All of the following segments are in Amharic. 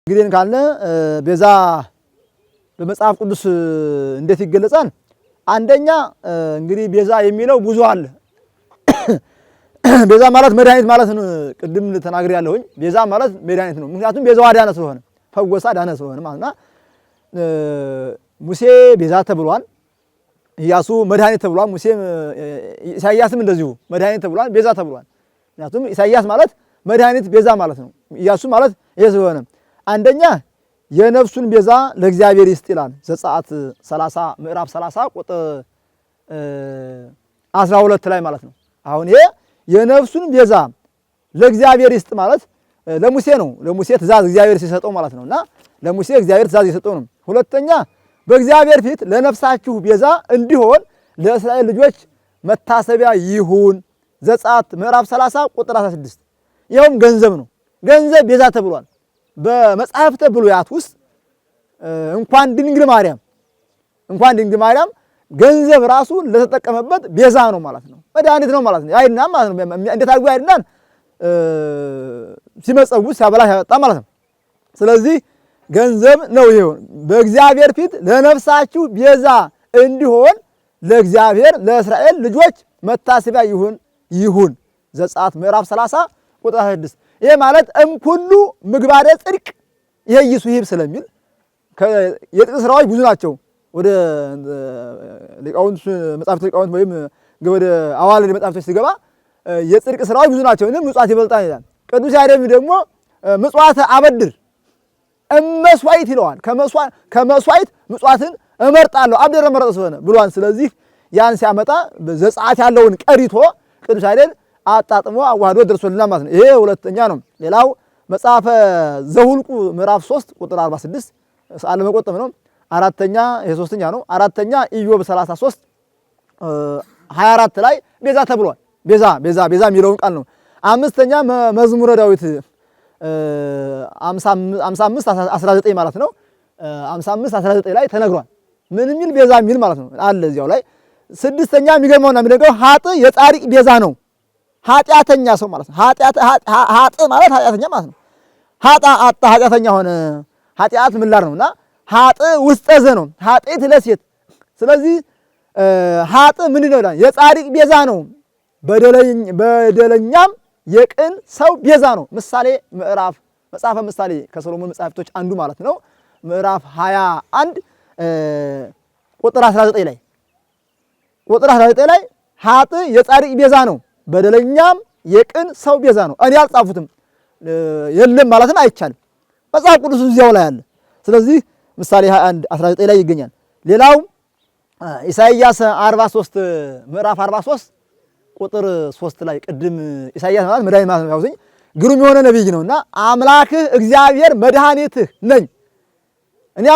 እንግዲህ ካለ ቤዛ በመጽሐፍ ቅዱስ እንዴት ይገለጻል? አንደኛ እንግዲህ ቤዛ የሚለው ብዙ አለ። ቤዛ ማለት መድኃኒት ማለት ነው። ቅድም ተናግሬያለሁኝ። ቤዛ ማለት መድኃኒት ነው። ምክንያቱም ቤዛው አዳነ ስለሆነ ፈወሰ አዳነ ስለሆነ ማለትና ሙሴ ቤዛ ተብሏል። ኢያሱ መድኃኒት ተብሏል። ሙሴ ኢሳይያስም እንደዚሁ መድኃኒት ተብሏል፣ ቤዛ ተብሏል። ምክንያቱም ኢሳይያስ ማለት መድኃኒት ቤዛ ማለት ነው። ኢያሱ ማለት ይሄ ስለሆነ አንደኛ የነፍሱን ቤዛ ለእግዚአብሔር ይስጥ ይላል ዘጸአት 30 ምዕራፍ 30 ቁጥር 12 ላይ ማለት ነው። አሁን ይሄ የነፍሱን ቤዛ ለእግዚአብሔር ይስጥ ማለት ለሙሴ ነው። ለሙሴ ትእዛዝ እግዚአብሔር ሲሰጠው ማለት ነውና ለሙሴ እግዚአብሔር ትእዛዝ የሰጠው ነው። ሁለተኛ በእግዚአብሔር ፊት ለነፍሳችሁ ቤዛ እንዲሆን ለእስራኤል ልጆች መታሰቢያ ይሁን ዘጸአት ምዕራፍ 30 ቁጥር 16 ይኸውም ገንዘብ ነው። ገንዘብ ቤዛ ተብሏል። በመጽሐፍተ ብሉያት ውስጥ እንኳን ድንግል ማርያም ገንዘብ ራሱ ለተጠቀመበት ቤዛ ነው ማለት ነው። መድኃኒት ነው ማለት ነው። ያይድናል ማለት ነው። እንዴት አድርጎ ያይድናል? ሲመጸውት ሲያበላ ሲያጠጣ ማለት ነው። ስለዚህ ገንዘብ ነው። ይሄው በእግዚአብሔር ፊት ለነፍሳችሁ ቤዛ እንዲሆን ለእግዚአብሔር ለእስራኤል ልጆች መታሰቢያ ይሁን ዘጸአት ምዕራፍ 30 ቁጥር 26 ይሄ ማለት እምኩሉ ምግባረ ጽድቅ ይሄ ይሱሂብ ስለሚል የጽድቅ ስራዎች ብዙ ናቸው። ወደ ሊቃውንት መጻሕፍት ሊቃውንት ወይም ወደ አዋልድ መጻሕፍቶች ሲገባ የጽድቅ ስራዎች ብዙ ናቸው። ምጽዋት ይበልጣል ይላል። ቅዱስ ያሬድ ደግሞ ምጽዋት አበድር እመስዋዕት ይለዋል። ከመስዋዕት ምጽዋትን እመርጣለሁ አብደረ መረጠ ስለሆነ ብሏን። ስለዚህ ያን ሲያመጣ ዘጸአት ያለውን ቀሪቶ ቅዱስ ያሬድ አጣጥሞ አዋህዶ ደርሶልናል ማለት ነው። ይሄ ሁለተኛ ነው። ሌላው መጽሐፈ ዘሁልቁ ምዕራፍ 3 ቁጥር 46 ሰዓት ለመቆጠብ ነው። አራተኛ ይሄ ሶስተኛ ነው። አራተኛ ኢዮብ 33 24 ላይ ቤዛ ተብሏል። ቤዛ የሚለውን ቃል ነው። አምስተኛ መዝሙረ ዳዊት 55 19 ማለት ነው። 55 19 ላይ ተነግሯል። ምን የሚል ቤዛ የሚል ማለት ነው አለ እዚያው ላይ። ስድስተኛ የሚገርመውና የሚደንቀው ኃጥእ የጻድቅ ቤዛ ነው። ኃጢአተኛ ሰው ማለት ነው። ኃጥእ ማለት ኃጢአተኛ ማለት ነው። ኃጢአተኛ ሆነ ኃጢአት ምላር ነውና ኃጥእ ውስጠ ዘ ነው። ኃጢአት ለሴት። ስለዚህ ኃጥእ ምንድን ነው ይላል? የጻድቅ ቤዛ ነው። በደለኛም የቅን ሰው ቤዛ ነው። ምሳሌ ምዕራፍ መጽሐፈ ምሳሌ ከሰሎሞን መጽሐፍቶች አንዱ ማለት ነው። ምዕራፍ 21 ቁጥር 19 ላይ ኃጥእ የጻድቅ ቤዛ ነው፣ በደለኛም የቅን ሰው ቤዛ ነው። እኔ አልጻፉትም የለም ማለትም አይቻልም። መጽሐፍ ቅዱስ እዚያው ላይ አለ። ስለዚህ ምሳሌ 21 19 ላይ ይገኛል። ሌላው ኢሳይያስ 43 ምዕራፍ 43 ቁጥር 3 ላይ ቅድም ኢሳይያስ ማለት መድኃኒት ማለት ነው። ያውዘኝ ግሩም የሆነ ነብይ ነውና አምላክህ እግዚአብሔር መድኃኒትህ ነኝ። እኔ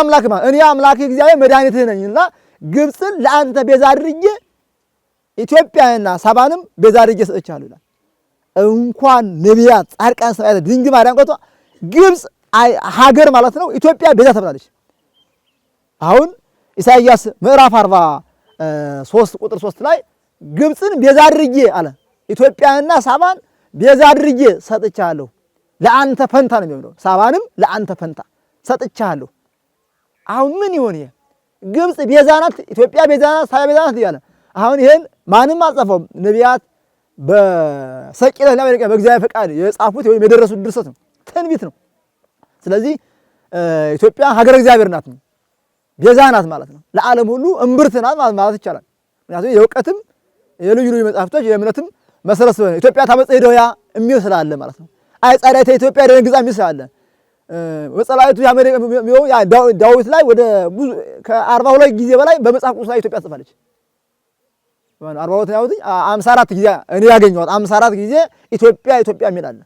አምላክህ እግዚአብሔር መድኃኒትህ ነኝና ግብፅን ለአንተ ቤዛ አድርጌ ኢትዮጵያንና ሳባንም ቤዛ አድርጌ ሰጥቻለሁ ይላል። እንኳን ነቢያት፣ ጻድቃን፣ ሰማዕታት ድንግል ማርያም ቀርቶ ግብፅ ሀገር ማለት ነው ኢትዮጵያ ቤዛ ተብላለች። አሁን ኢሳይያስ ምዕራፍ 43 ቁጥር 3 ላይ ግብፅን ቤዛ አድርጌ አለ ኢትዮጵያንና ሳባን ቤዛ አድርጌ ሰጥቻለሁ ለአንተ ፈንታ ነው የሚለው። ሳባንም ለአንተ ፈንታ ሰጥቻለሁ። አሁን ምን ይሆን ይሄ? ግብፅ ቤዛ ናት፣ ኢትዮጵያ ቤዛ ናት፣ ሳባ ቤዛ ናት እያለ አሁን ይሄን ማንም አልጻፈውም። ነቢያት በሰቂለትና በእግዚአብሔር ፈቃድ የጻፉት ወይም የደረሱት ድርሰት ነው፣ ትንቢት ነው። ስለዚህ ኢትዮጵያ ሀገረ እግዚአብሔር ናት፣ ቤዛ ናት ማለት ነው። ለዓለም ሁሉ እምብርት ናት ማለት ይቻላል። ምክንያቱም የእውቀትም የልዩ ልዩ መጽሐፍቶች የእምነትም መሰረት ስለሆነ ኢትዮጵያ ታመጽእ እደዊሃ የሚል ስላለ ማለት ነው። አይ ጻድቃተ ኢትዮጵያ ደንግጻ የሚል ስላለ ወጸላይቱ ዳዊት ላይ ወደ ከ42 ጊዜ በላይ በመጽሐፍ ቅዱስ ላይ ኢትዮጵያ ጽፋለች። 42 ያውት 54 ጊዜ እኔ ያገኘኋት 54 ጊዜ ኢትዮጵያ የሚል አለ።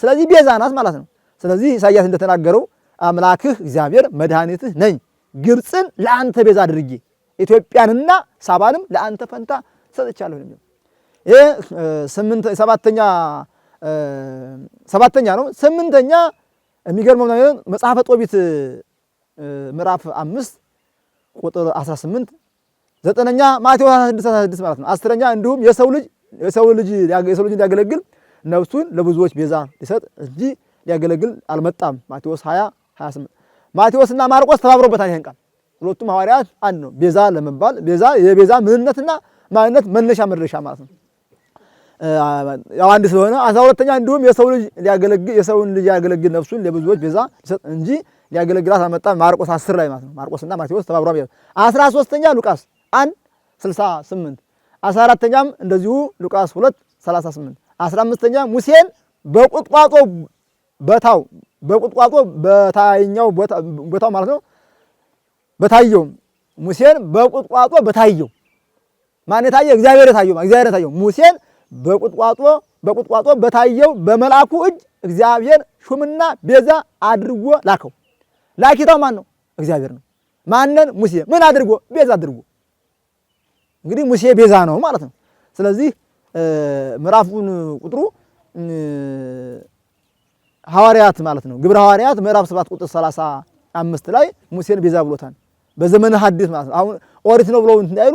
ስለዚህ ቤዛ ናት ማለት ነው። ስለዚህ ኢሳይያስ እንደተናገረው አምላክህ እግዚአብሔር መድኃኒትህ ነኝ፣ ግብፅን ለአንተ ቤዛ አድርጌ ኢትዮጵያንና ሳባንም ለአንተ ፈንታ ሰጥቻለሁ ነው። ይሄ ሰባተኛ ነው። ስምንተኛ የሚገርመው ነገር መጽሐፈ ጦቢት ምዕራፍ 5 ቁጥር 18 ዘጠነኛ ማቴዎስ 16 ማለት ነው። አስረኛ እንዲሁም የሰው ልጅ ሊያገለግል ነፍሱን ለብዙዎች ቤዛ ሊሰጥ እንጂ ሊያገለግል አልመጣም። ማቴዎስ 20 28 ማቴዎስና ማርቆስ ተባብሮበታል ይሄን ቃል። ሁለቱም ሐዋርያት አንድ ነው። ቤዛ ለመባል ቤዛ የቤዛ ምንነትና ማንነት መነሻ መድረሻ ማለት ነው። ያው አንድ ስለሆነ 12ኛ እንዲሁም የሰውን ልጅ ሊያገለግል ነፍሱን ለብዙዎች ቤዛ ይሰጥ እንጂ ሊያገለግላት አልመጣም። ማርቆስ 10 ላይ ማለት ነው። ማርቆስና ማቴዎስ ተባብረው 13ኛ ሉቃስ 1:68 14ኛም እንደዚሁ ሉቃስ 2:38 15ኛ ሙሴን በቁጥቋጦ ቦታው ማለት ነው በታየው ሙሴን በቁጥቋጦ በታየው ማን የታየው? እግዚአብሔር የታየው ሙሴን በቁጥቋጦ በታየው በመልአኩ እጅ እግዚአብሔር ሹምና ቤዛ አድርጎ ላከው። ላኪታው ማን ነው? እግዚአብሔር ነው። ማንን? ሙሴ። ምን አድርጎ? ቤዛ አድርጎ። እንግዲህ ሙሴ ቤዛ ነው ማለት ነው። ስለዚህ ምዕራፉን ቁጥሩ ሐዋርያት ማለት ነው። ግብረ ሐዋርያት ምዕራፍ 7 ቁጥር 35 ላይ ሙሴን ቤዛ ብሎታል። በዘመነ ሐዲስ ማለት ነው። አሁን ኦሪት ነው ብለው እንዳይሉ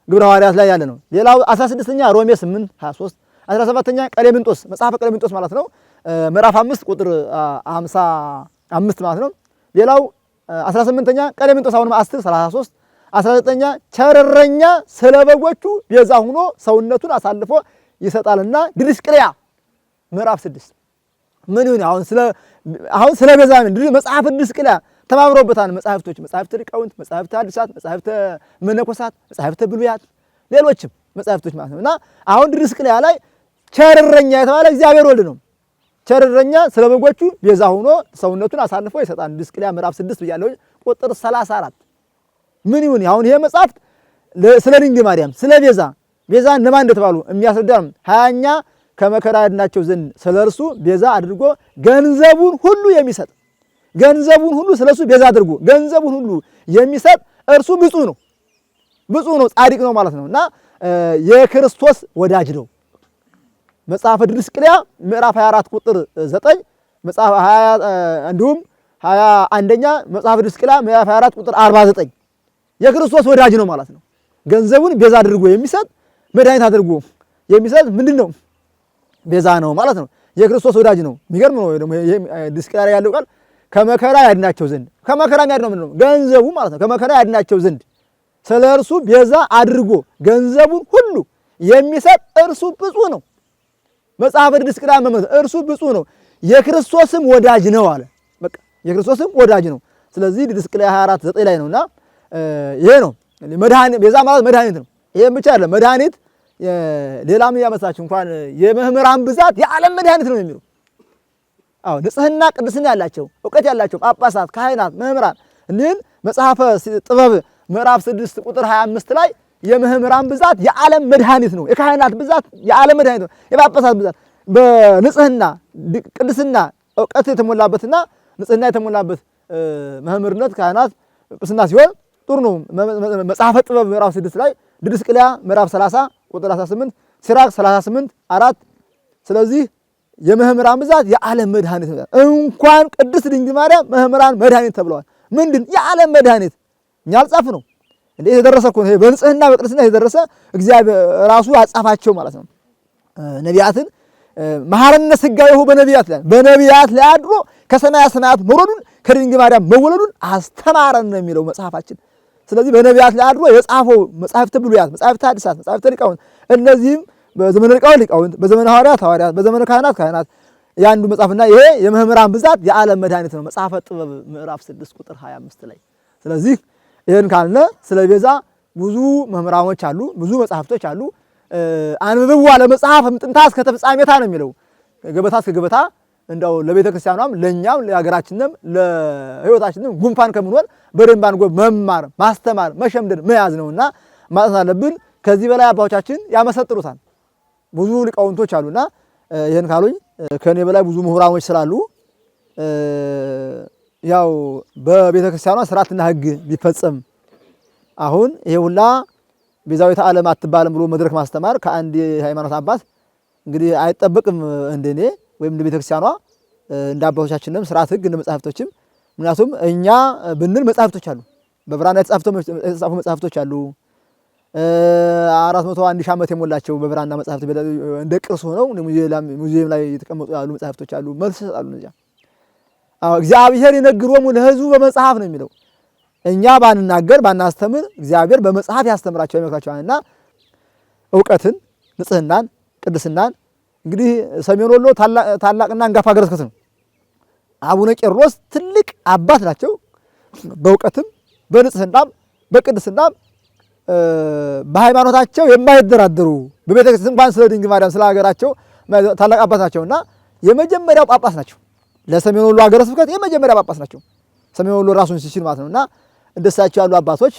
ግብረ ሐዋርያት ላይ ያለ ነው። ሌላው 16ኛ ሮሜ 8:23 17ኛ ቀሌምንጦስ መጽሐፈ ቀሌምንጦስ ማለት ነው ምዕራፍ 5 ቁጥር 55 ማለት ነው። ሌላው 18ኛ ቀሌምንጦስ አሁንም 10:33 19ኛ ቸረኛ ስለ በጎቹ ቤዛ ሆኖ ሰውነቱን አሳልፎ ይሰጣልና ድርስቅልያ ምዕራፍ 6 ምን ይሁን አሁን ስለ ቤዛ ምን መጽሐፍ ድርስቅልያ ተባብሮበታል። መጽሐፍተ ሊቃውንት፣ መጽሐፍተ ሐዲሳት፣ መጽሐፍተ መነኮሳት፣ መጽሐፍተ ብሉያት ሌሎችም መጽሐፍቶች ማለት ነውና አሁን ድርስቅልያ ላይ ቸረኛ የተባለ እግዚአብሔር ወልድ ነው። ቸረኛ ስለ በጎቹ ቤዛ ሆኖ ሰውነቱን አሳልፎ ይሰጣል። ድርስቅልያ ምዕራፍ 6 ብያለሁ ቁጥር 34 ምን ይሁን አሁን ይሄ መጽሐፍ ስለ ድንግል ማርያም ስለ ቤዛ እነማን እንደተባሉ የሚያስረዳ ነው። 20ኛ ከመከራ ያድናቸው ዘንድ ስለርሱ ቤዛ አድርጎ ገንዘቡን ሁሉ የሚሰጥ ገንዘቡን ሁሉ ስለሱ ቤዛ አድርጎ ገንዘቡን ሁሉ የሚሰጥ እርሱ ብፁዕ ነው ጻድቅ ነው ማለት ነውና የክርስቶስ ወዳጅ ነው። መጽሐፈ ድርስቅልያ ምዕራፍ 24 ቁጥር 9 መጽሐፍ 20 እንዲሁም 21ኛ መጽሐፈ ድርስቅልያ ምዕራፍ 24 ቁጥር 49 የክርስቶስ ወዳጅ ነው ማለት ነው። ገንዘቡን ቤዛ አድርጎ የሚሰጥ መድኃኒት አድርጎ የሚሰጥ ምንድነው? ቤዛ ነው ማለት ነው። የክርስቶስ ወዳጅ ነው። የሚገርም ነው። ደግሞ ይሄ ድርስቅልያ ላይ ያለው ቃል ከመከራ ያድናቸው ዘንድ ከመከራ የሚያድነው ምንድነው? ገንዘቡ ማለት ነው። ከመከራ ያድናቸው ዘንድ ስለ እርሱ ቤዛ አድርጎ ገንዘቡን ሁሉ የሚሰጥ እርሱ ብፁዕ ነው። መጽሐፈ ድርስቅልያ እርሱ ብፁዕ ነው የክርስቶስም ወዳጅ ነው አለ። በቃ የክርስቶስም ወዳጅ ነው። ስለዚህ ድርስቅልያ 24:9 ላይ ነውና ይሄ ነው መድኃኒት። ቤዛ ማለት መድኃኒት ነው። ይሄን ብቻ አይደለም መድኃኒት ሌላም ያመሳችሁ እንኳን የመምህራን ብዛት የዓለም መድኃኒት ነው የሚሉ አዎ ንጽህና ቅድስና ያላቸው ዕውቀት ያላቸው ጳጳሳት፣ ካህናት፣ መምህራን እኒህን መጽሐፈ ጥበብ ምዕራፍ 6 ቁጥር 25 ላይ የመምህራን ብዛት የዓለም መድኃኒት ነው፣ የካህናት ብዛት የዓለም መድኃኒት ነው፣ የጳጳሳት ብዛት በንጽህና ቅድስና ዕውቀት የተሞላበትና ንጽህና የተሞላበት መምህርነት ካህናት ጵጵስና ሲሆን ጥሩ ነው። መጽሐፈ ጥበብ ምዕራፍ 6 ላይ ድርስቅልያ ምዕራፍ 30 ቁጥር 18 ሲራክ 38:4 ስለዚህ የመምህራን ብዛት የዓለም መድኃኒት ነው። እንኳን ቅድስት ድንግል ማርያም መምህራን መድኃኒት ተብለዋል። ምንድን የዓለም መድኃኒት እኛ አልጻፍ ነው እንዴ የተደረሰ እኮ ነው። በንጽህና በቅድስና የተደረሰ እግዚአብሔር ራሱ ያጻፋቸው ማለት ነው። ነቢያትን መሐረነ ሥጋዌሁ በነቢያት ላይ አድሮ ከሰማያ ሰማያት መውረዱን ከድንግል ማርያም መወለዱን አስተማረን ነው የሚለው መጽሐፋችን። ስለዚህ በነቢያት ላይ አድሮ የጻፈው መጽሐፍተ ብሉያት፣ መጽሐፍተ ሐዲሳት፣ መጽሐፍተ ሊቃውንት እነዚህም በዘመነ ሊቃውንት፣ በዘመነ ሐዋርያት፣ በዘመነ ካህናት የአንዱ መጽሐፍና ይሄ የመምህራን ብዛት የዓለም መድኃኒት ነው። መጽሐፈ ጥበብ ምዕራፍ 6 ቁጥር 25 ላይ ስለዚህ ይሄን ካልነ ስለ ቤዛ ብዙ መምህራኖች አሉ፣ ብዙ መጽሐፍቶች አሉ። አንብቡ አለ መጽሐፍ እምጥንታ እስከ ተፍጻሜታ ነው የሚለው ገበታ እስከ ገበታ እንደው ለቤተ ክርስቲያኗም ለኛም ለሀገራችንም ለሕይወታችንም ጉንፋን ከምንሆን በደንብ አንጎ መማር ማስተማር መሸምደድ መያዝ ነውና ማጥናት አለብን። ከዚህ በላይ አባቶቻችን ያመሰጥሩታል። ብዙ ሊቃውንቶች አሉና ይሄን ካሉኝ ከኔ በላይ ብዙ ምሁራኖች ስላሉ ያው በቤተ ክርስቲያኗ ስርዓትና ሕግ ቢፈጸም አሁን ይሄ ሁላ ቤዛዊተ ዓለም አትባልም ብሎ መድረክ ማስተማር ከአንድ የሃይማኖት አባት እንግዲህ አይጠበቅም እንደኔ ወይም እንደ ቤተ ክርስቲያኗ እንደ አባቶቻችንም ስርዓት ሕግ እንደ መጻሕፍቶችም። ምክንያቱም እኛ ብንል መጻሕፍቶች አሉ፣ በብራና የተጻፉ መጻሕፍቶች አሉ 401 ሺህ ዓመት የሞላቸው በብራና መጻሕፍት እንደ ቅርስ ሆነው ሙዚየም ላይ የተቀመጡ ያሉ መጻሕፍቶች አሉ። መልስ ይሰጣሉ እነዚያ እግዚአብሔር ይነግሮሙ ለሕዝቡ በመጽሐፍ ነው የሚለው። እኛ ባንናገር ባናስተምር እግዚአብሔር በመጽሐፍ ያስተምራቸው ይመክራቸዋልና ዕውቀትን፣ ንጽህናን፣ ቅድስናን እንግዲህ ሰሜን ወሎ ታላቅና አንጋፋ ሀገረ ስብከት ነው። አቡነ ቄርሎስ ትልቅ አባት ናቸው። በዕውቀትም በንጽህናም በቅድስናም በሃይማኖታቸው የማይደራደሩ በቤተ ክርስቲያን እንኳን ስለ ድንግል ማርያም ስለ ሀገራቸው ታላቅ አባት ናቸውና የመጀመሪያው ጳጳስ ናቸው። ለሰሜን ወሎ ሀገረ ስብከት የመጀመሪያ ጳጳስ ናቸው። ሰሜን ወሎ ራሱን ሲችል ማለት ነውና እንደሳቸው ያሉ አባቶች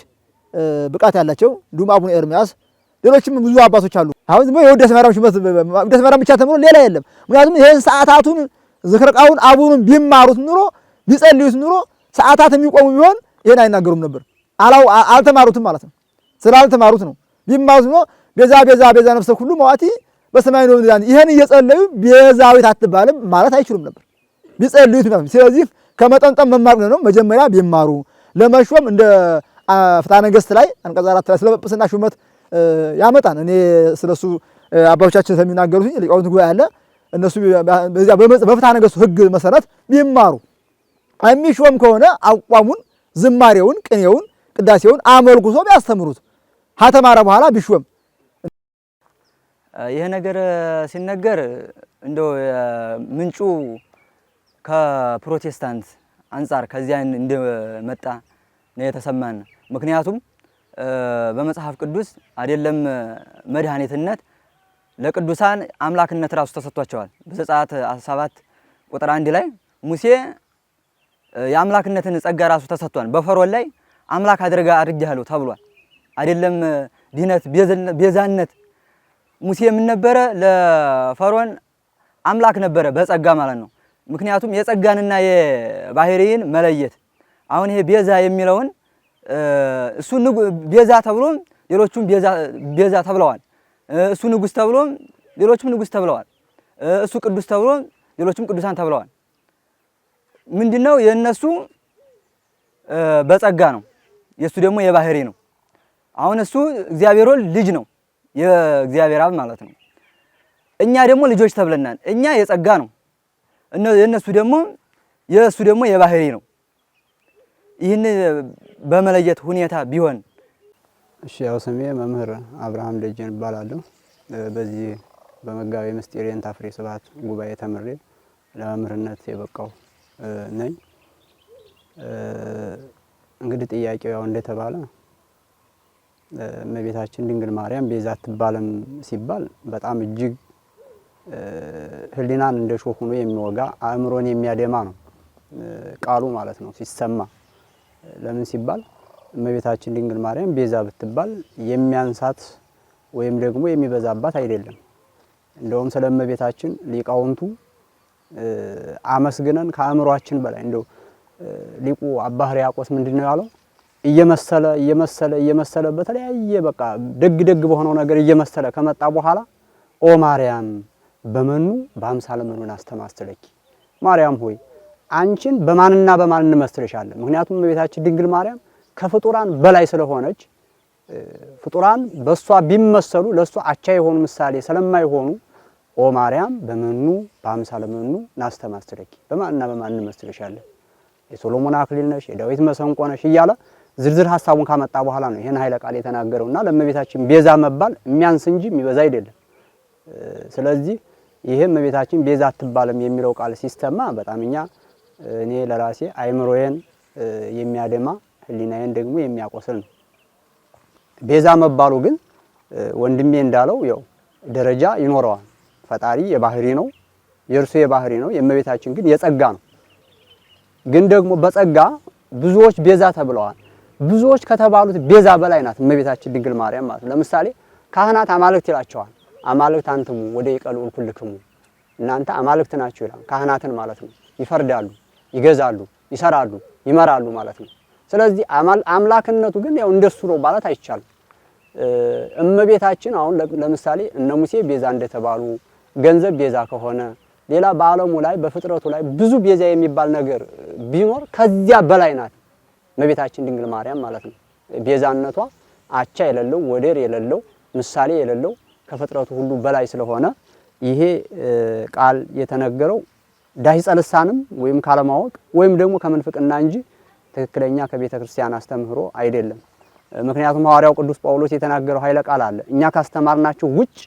ብቃት ያላቸው እንዲሁም አቡነ ኤርምያስ ሌሎችም ብዙ አባቶች አሉ። አሁን ዝም ብሎ የውዳሴ ማርያም ሹመት ውዳሴ ማርያም ብቻ ተምሮ ሌላ የለም። ምክንያቱም ይሄን ሰዓታቱን ዝክረ ቃሉን አቡኑን ቢማሩት ኑሮ ቢጸልዩት ኑሮ ሰዓታት የሚቆሙ ቢሆን ይሄን አይናገሩም ነበር። አልተማሩትም ማለት ነው። ስላልተማሩት ነው። ቢማሩት ኑሮ ቤዛ ቤዛ ቤዛ ነፍሰ ሁሉ መዋቲ በሰማይ ነው እንዴ ይሄን እየጸለዩ ቤዛዊት አትባልም ማለት አይችሉም ነበር ቢጸልዩት ማለት ነው። ስለዚህ ከመጠንጠም መማር ነው። መጀመሪያ ቢማሩ ለመሾም እንደ ፍትሐ ነገሥት ላይ አንቀጽ 4 ላይ ስለ ጵጵስና ሹመት ያመጣን። እኔ ስለሱ አባቶቻችን ስለሚናገሩት ሊቃውንት ጉባኤ አለ። እነሱ በዚያ በፍትሐ ነገሥቱ ሕግ መሰረት ቢማሩ የሚሾም ከሆነ አቋሙን፣ ዝማሬውን፣ ቅኔውን፣ ቅዳሴውን አመልኩቶ ቢያስተምሩት ከተማረ በኋላ ቢሾም። ይሄ ነገር ሲነገር እንደው ምንጩ ከፕሮቴስታንት አንጻር ከዚያ እንደመጣ ነው የተሰማን። ምክንያቱም በመጽሐፍ ቅዱስ አይደለም መድኃኒትነት ለቅዱሳን አምላክነት ራሱ ተሰጥቷቸዋል። በዘጸአት 7 ቁጥር 1 ላይ ሙሴ የአምላክነትን ጸጋ ራሱ ተሰጥቷል። በፈርዖን ላይ አምላክ አድርጌሃለሁ ተብሏል። አይደለም ድህነት ቤዛነት ሙሴ ምን ነበረ? ለፈርዖን አምላክ ነበረ በጸጋ ማለት ነው። ምክንያቱም የጸጋንና የባህሪን መለየት አሁን ይሄ ቤዛ የሚለውን እሱ ቤዛ ተብሎ ሌሎቹም ቤዛ ተብለዋል። እሱ ንጉስ ተብሎ ሌሎቹም ንጉስ ተብለዋል። እሱ ቅዱስ ተብሎ ሌሎቹም ቅዱሳን ተብለዋል። ምንድነው? የነሱ በጸጋ ነው፣ የሱ ደግሞ የባህሪ ነው። አሁን እሱ እግዚአብሔር ልጅ ነው፣ የእግዚአብሔር አብ ማለት ነው። እኛ ደግሞ ልጆች ተብለናል። እኛ የጸጋ ነው፣ የነሱ ደግሞ የሱ ደግሞ የባህሪ ነው። ይህን በመለየት ሁኔታ ቢሆን። እሺ፣ ያው ስሜ መምህር አብርሃም ደጀን እባላለሁ። በዚህ በመጋቤ ምስጢር የእንታ ፍሬ ስብሐት ጉባኤ ተምሬ ለመምህርነት የበቃው ነኝ። እንግዲህ ጥያቄው ያው እንደተባለ እመቤታችን ድንግል ማርያም ቤዛ አትባልም ሲባል በጣም እጅግ ሕሊናን እንደ ሾህ ሆኖ የሚወጋ አእምሮን የሚያደማ ነው ቃሉ ማለት ነው ሲሰማ። ለምን ሲባል እመቤታችን ድንግል ማርያም ቤዛ ብትባል የሚያንሳት ወይም ደግሞ የሚበዛባት አይደለም። እንደውም ስለ እመቤታችን ሊቃውንቱ አመስግነን ከአእምሮአችን በላይ እንደው ሊቁ አባ ሕርያቆስ ምንድነው ያለው? እየመሰለ በተለያየ በቃ ደግ በሆነው ነገር እየመሰለ ከመጣ በኋላ ኦ ማርያም በመኑ በአምሳለ መኑን አስተማስተለኪ፣ ማርያም ሆይ አንቺን በማንና በማን እንመስልሻለን? ምክንያቱም እመቤታችን ድንግል ማርያም ከፍጡራን በላይ ስለሆነች ፍጡራን በሷ ቢመሰሉ ለሷ አቻ የሆኑ ምሳሌ ስለማይሆኑ ኦ ማርያም በመኑ በአምሳለ መኑ ናስተማስተለኪ፣ በማንና በማን እንመስልሻለን? የሶሎሞን አክሊል ነሽ፣ የዳዊት መሰንቆ ነሽ እያለ ዝርዝር ሐሳቡን ካመጣ በኋላ ነው ይሄን ኃይለ ቃል የተናገረውና ለእመቤታችን ቤዛ መባል የሚያንስ እንጂ የሚበዛ አይደለም። ስለዚህ ይሄ እመቤታችን ቤዛ አትባልም የሚለው ቃል ሲስተማ በጣም እኔ ለራሴ አይምሮዬን የሚያደማ ሕሊናዬን ደግሞ የሚያቆስል ነው። ቤዛ መባሉ ግን ወንድሜ እንዳለው ያው ደረጃ ይኖረዋል። ፈጣሪ የባህሪ ነው፣ የእርሱ የባህሪ ነው። የእመቤታችን ግን የጸጋ ነው። ግን ደግሞ በጸጋ ብዙዎች ቤዛ ተብለዋል። ብዙዎች ከተባሉት ቤዛ በላይ ናት እመቤታችን ድንግል ማርያም ማለት ነው። ለምሳሌ ካህናት አማልክት ይላቸዋል። አማልክት አንትሙ ወደ ይቀልዑል ኩልክሙ፣ እናንተ አማልክት ናችሁ ይላል ካህናትን ማለት ነው። ይፈርዳሉ፣ ይገዛሉ፣ ይሰራሉ፣ ይመራሉ ማለት ነው። ስለዚህ አምላክነቱ ግን ያው እንደሱ ነው ማለት አይቻልም። እመቤታችን አሁን ለምሳሌ እነ ሙሴ ቤዛ እንደተባሉ ገንዘብ ቤዛ ከሆነ ሌላ በዓለሙ ላይ በፍጥረቱ ላይ ብዙ ቤዛ የሚባል ነገር ቢኖር ከዚያ በላይ ናት እመቤታችን ድንግል ማርያም ማለት ነው። ቤዛነቷ አቻ የሌለው ወደር የሌለው ምሳሌ የሌለው ከፍጥረቱ ሁሉ በላይ ስለሆነ ይሄ ቃል የተነገረው ዳሂፀ ልሳንም ወይም ካለማወቅ ወይም ደግሞ ከምንፍቅና እንጂ ትክክለኛ ከቤተ ክርስቲያን አስተምህሮ አይደለም። ምክንያቱም ሐዋርያው ቅዱስ ጳውሎስ የተናገረው ኃይለ ቃል አለ። እኛ ካስተማርናችሁ ውጭ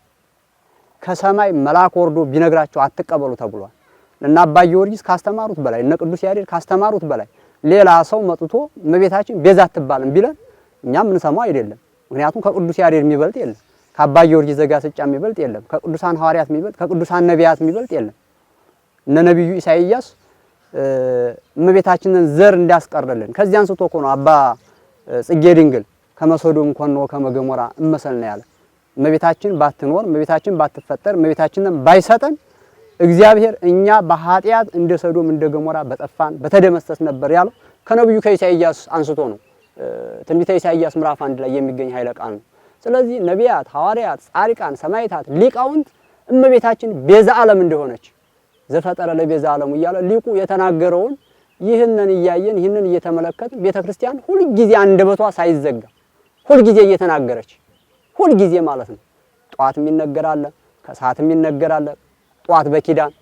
ከሰማይ መልአክ ወርዶ ቢነግራችሁ አትቀበሉ ተብሏል። እና አባ ጊዮርጊስ ካስተማሩት በላይ እነ ቅዱስ ያሬድ ካስተማሩት በላይ ሌላ ሰው መጥቶ እመቤታችን ቤዛ አትባልም ቢለን እኛም እንሰማው አይደለም። ምክንያቱም ከቅዱስ ያሬድ የሚበልጥ የለም፣ ከአባ ጊዮርጊስ ዘጋስጫ የሚበልጥ የለም፣ ከቅዱሳን ሐዋርያት የሚበልጥ ከቅዱሳን ነቢያት የሚበልጥ የለም። እነ ነብዩ ኢሳይያስ እመቤታችንን ዘር እንዳስቀርልን ከዚህ አንስቶ እኮ ነው አባ ጽጌ ድንግል ከመሶዶም ኮኖ ከመገሞራ እመሰልና ያለ። እመቤታችን ባትኖር፣ እመቤታችን ባትፈጠር፣ እመቤታችንን ባይሰጠን እግዚአብሔር እኛ በኃጢአት እንደ ሰዶም እንደ ገሞራ በጠፋን በተደመሰስ ነበር ያለው ከነብዩ ከኢሳይያስ አንስቶ ነው። ትንቢተ ኢሳይያስ ምዕራፍ 1 ላይ የሚገኝ ኃይለ ቃል ነው። ስለዚህ ነቢያት፣ ሐዋርያት፣ ጻድቃን፣ ሰማዕታት፣ ሊቃውንት እመቤታችን ቤዛ ዓለም እንደሆነች ዘፈጠረ ለቤዛ ዓለሙ እያለ ሊቁ የተናገረውን ይህንን እያየን ይህንን እየተመለከትን ቤተክርስቲያን ሁል ጊዜ አንደበቷ ሳይዘጋ ሁል ጊዜ እየተናገረች ሁል ጊዜ ማለት ነው። ጧትም ይነገራል፣ ከሰዓትም ይነገራል። ጧት በኪዳን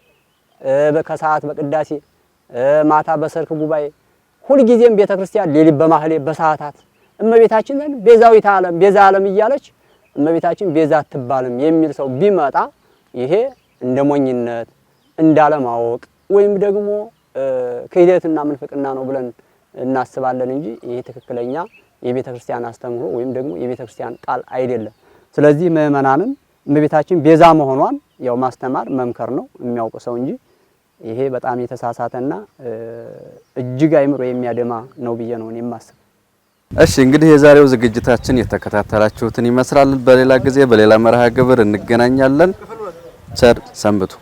ከሰዓት በቅዳሴ ማታ በሰርክ ጉባኤ ሁል ጊዜም ቤተክርስቲያን ሌሊት በማህሌት በሰዓታት እመቤታችንን ቤዛዊት ዓለም ቤዛ ዓለም እያለች እመቤታችን ቤዛ አትባልም የሚል ሰው ቢመጣ ይሄ እንደ ሞኝነት እንዳለማወቅ ወይም ደግሞ ክህደትና ምንፍቅና ነው ብለን እናስባለን እንጂ ይሄ ትክክለኛ የቤተክርስቲያን አስተምህሮ ወይም ደግሞ የቤተክርስቲያን ቃል አይደለም። ስለዚህ ምእመናንን እመቤታችን ቤዛ መሆኗን ያው ማስተማር መምከር ነው የሚያውቅ ሰው እንጂ ይሄ በጣም የተሳሳተና እጅግ አይምሮ የሚያደማ ነው ብዬ ነው የማስበው። እሺ እንግዲህ የዛሬው ዝግጅታችን የተከታተላችሁትን ይመስላል። በሌላ ጊዜ በሌላ መርሃ ግብር እንገናኛለን። ቸር ሰንብቱ።